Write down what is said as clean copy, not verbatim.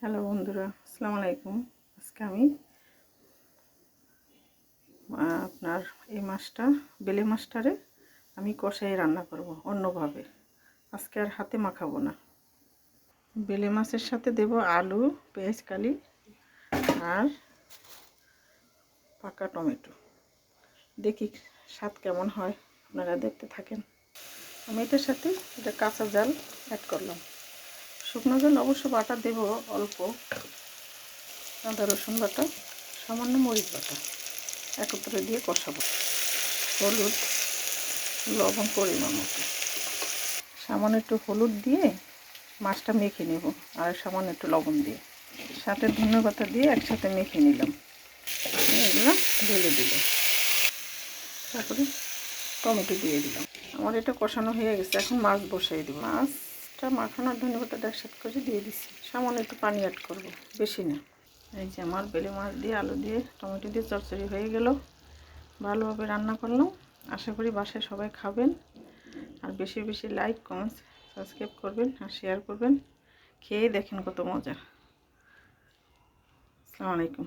Hello বন্ধুরা, আসসালামু আলাইকুম। আজকে আমি আপনার এই মাছটা, বেলে মাছটারে আমি কষাই রান্না করব অন্যভাবে। আজকে আর হাতে মাখাবো না। বেলে মাছের সাথে দেব আলু, পেঁয়াজ কালি আর পাকা টমেটো। দেখি স্বাদ কেমন হয়, আপনারা দেখতে থাকেন। আমি এটার সাথে এটা কাঁচা জাল অ্যাড করলাম। শুকনো জাল অবশ্য বাটা দেব অল্প, আদা রসুন বাটা, সামান্য মরিচ বাটা একত্রে দিয়ে কষাবো। হলুদ, লবণ পরিমাণ মতো, সামান্য একটু হলুদ দিয়ে মাছটা মেখে নেব আর সামান্য একটু লবণ দিয়ে, সাথে ধনেপাতা দিয়ে একসাথে মেখে নিলাম। এগুলো ঢেলে দিল, তারপরে টমেটো দিয়ে দিলাম। আমার এটা কষানো হয়ে গেছে, এখন মাছ বসাই দেবো। মাছটা মাখানো ধনেপাতাটা একসাথে করে দিয়ে দিচ্ছি, সামান্য একটু পানি অ্যাড করবো, বেশি না। এই যে আমার বেলে মাছ দিয়ে আলু দিয়ে টমেটো দিয়ে চচ্চড়ি হয়ে গেল। ভালোভাবে রান্না করলাম, আশা করি বাসায় সবাই খাবেন। আর বেশি বেশি লাইক, কমেন্টস, সাবস্ক্রাইব করবেন আর শেয়ার করবেন। খেয়ে দেখেন কত মজা। আসসালামু আলাইকুম।